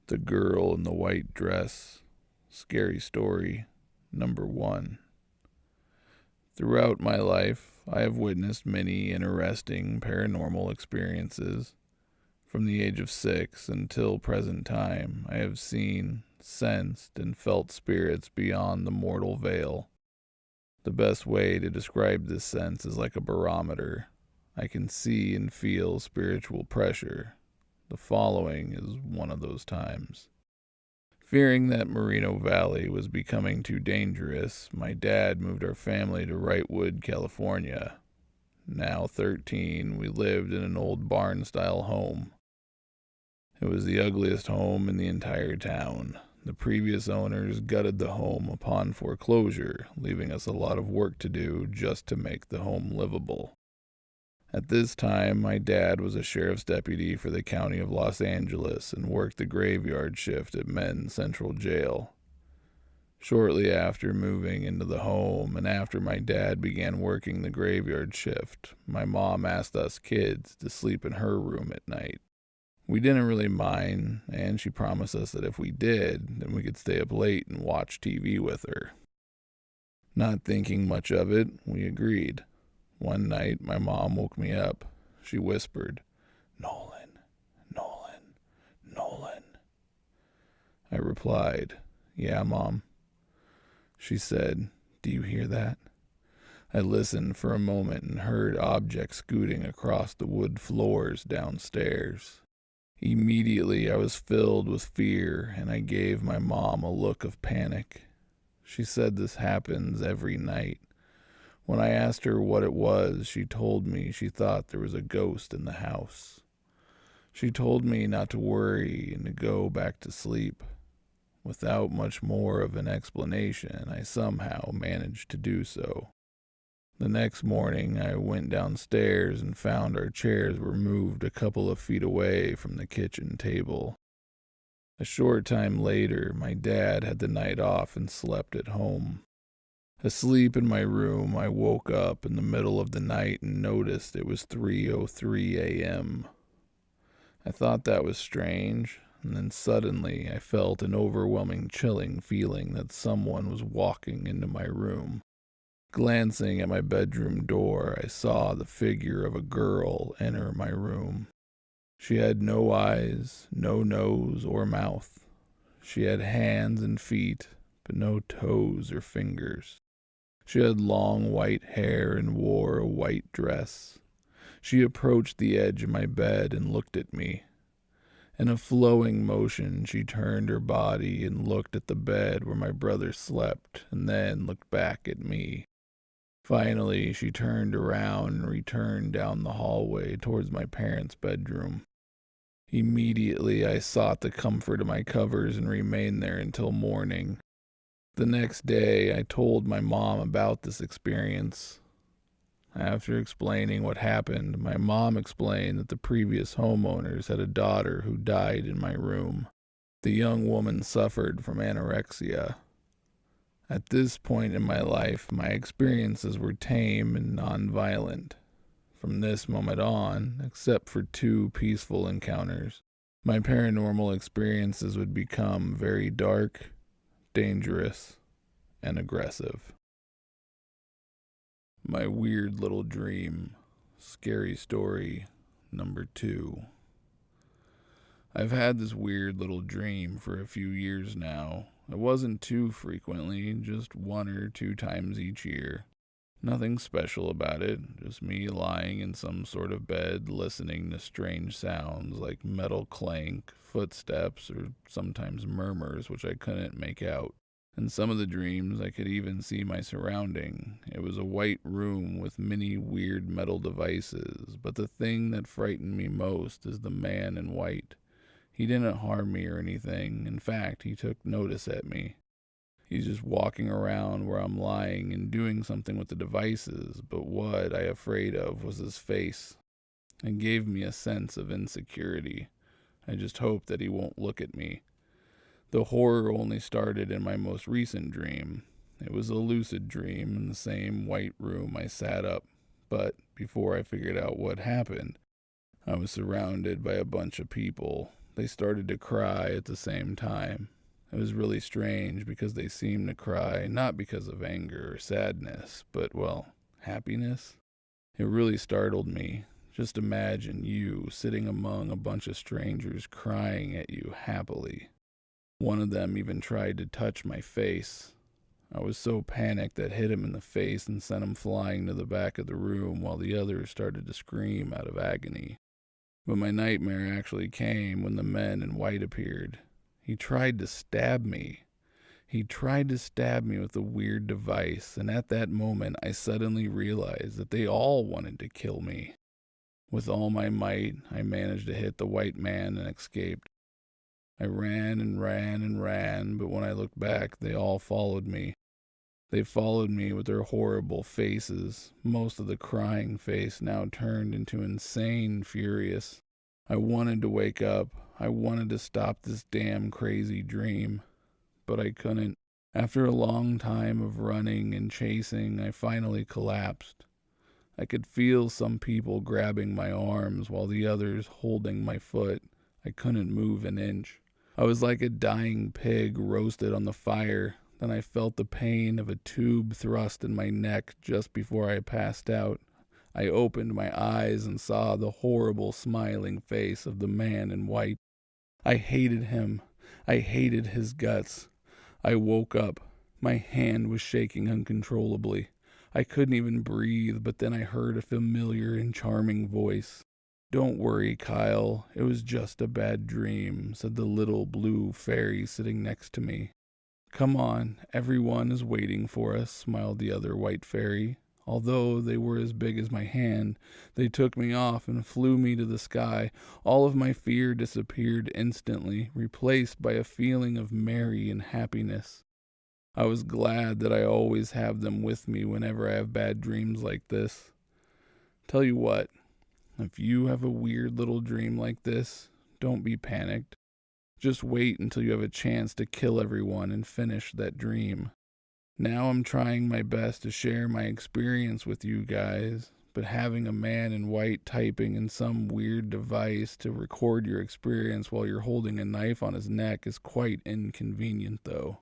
The Girl in the White Dress. Scary Story Number 1. Throughout my life, I have witnessed many interesting paranormal experiences. From the age of 6 until present time, I have seen, sensed, and felt spirits beyond the mortal veil. The best way to describe this sense is like a barometer. I can see and feel spiritual pressure. The following is one of those times. Fearing that Moreno Valley was becoming too dangerous, my dad moved our family to Wrightwood, California. Now 13, we lived in an old barn-style home. It was the ugliest home in the entire town. The previous owners gutted the home upon foreclosure, leaving us a lot of work to do just to make the home livable. At this time, my dad was a sheriff's deputy for the county of Los Angeles and worked the graveyard shift at Men's Central Jail. Shortly after moving into the home and after my dad began working the graveyard shift, my mom asked us kids to sleep in her room at night. We didn't really mind, and she promised us that if we did, then we could stay up late and watch TV with her. Not thinking much of it, we agreed. One night, my mom woke me up. She whispered, "Nolan, Nolan, Nolan." I replied, "Yeah, Mom." She said, "Do you hear that?" I listened for a moment and heard objects scooting across the wood floors downstairs. Immediately, I was filled with fear, and I gave my mom a look of panic. She said this happens every night. When I asked her what it was, she told me she thought there was a ghost in the house. She told me not to worry and to go back to sleep. Without much more of an explanation, I somehow managed to do so. The next morning, I went downstairs and found our chairs were moved a couple of feet away from the kitchen table. A short time later, my dad had the night off and slept at home. Asleep in my room, I woke up in the middle of the night and noticed it was 3:03 a.m. I thought that was strange, and then suddenly I felt an overwhelming chilling feeling that someone was walking into my room. Glancing at my bedroom door, I saw the figure of a girl enter my room. She had no eyes, no nose or mouth. She had hands and feet, but no toes or fingers. She had long white hair and wore a white dress. She approached the edge of my bed and looked at me. In a flowing motion, she turned her body and looked at the bed where my brother slept, and then looked back at me. Finally, she turned around and returned down the hallway towards my parents' bedroom. Immediately, I sought the comfort of my covers and remained there until morning. The next day, I told my mom about this experience. After explaining what happened, my mom explained that the previous homeowners had a daughter who died in my room. The young woman suffered from anorexia. At this point in my life, my experiences were tame and non-violent. From this moment on, except for 2 peaceful encounters, my paranormal experiences would become very dark, dangerous, and aggressive. My Weird Little Dream. Scary Story Number 2. I've had this weird little dream for a few years now. It wasn't too frequently, just 1 or 2 times each year. Nothing special about it, just me lying in some sort of bed listening to strange sounds like metal clank, footsteps, or sometimes murmurs which I couldn't make out. In some of the dreams, I could even see my surrounding. It was a white room with many weird metal devices, but the thing that frightened me most is the man in white. He didn't harm me or anything. In fact, he took notice at me. He's just walking around where I'm lying and doing something with the devices, but what I afraid of was his face. It gave me a sense of insecurity. I just hope that he won't look at me. The horror only started in my most recent dream. It was a lucid dream in the same white room I sat up, but before I figured out what happened, I was surrounded by a bunch of people. They started to cry at the same time. It was really strange because they seemed to cry not because of anger or sadness, but, well, happiness. It really startled me. Just imagine you sitting among a bunch of strangers crying at you happily. One of them even tried to touch my face. I was so panicked that hit him in the face and sent him flying to the back of the room while the others started to scream out of agony. But my nightmare actually came when the men in white appeared. He tried to stab me. He tried to stab me with a weird device, and at that moment I suddenly realized that they all wanted to kill me. With all my might, I managed to hit the white man and escaped. I ran and ran and ran, but when I looked back, they all followed me. They followed me with their horrible faces, most of the crying face now turned into insane furious. I wanted to wake up. I wanted to stop this damn crazy dream, but I couldn't. After a long time of running and chasing, I finally collapsed. I could feel some people grabbing my arms while the others holding my foot. I couldn't move an inch. I was like a dying pig roasted on the fire. Then I felt the pain of a tube thrust in my neck just before I passed out. I opened my eyes and saw the horrible smiling face of the man in white. I hated him. I hated his guts. I woke up. My hand was shaking uncontrollably. I couldn't even breathe, but then I heard a familiar and charming voice. "Don't worry, Kyle. It was just a bad dream," said the little blue fairy sitting next to me. "Come on, everyone is waiting for us," smiled the other white fairy. Although they were as big as my hand, they took me off and flew me to the sky. All of my fear disappeared instantly, replaced by a feeling of merry and happiness. I was glad that I always have them with me whenever I have bad dreams like this. Tell you what, if you have a weird little dream like this, don't be panicked. Just wait until you have a chance to kill everyone and finish that dream. Now I'm trying my best to share my experience with you guys, but having a man in white typing in some weird device to record your experience while you're holding a knife on his neck is quite inconvenient though.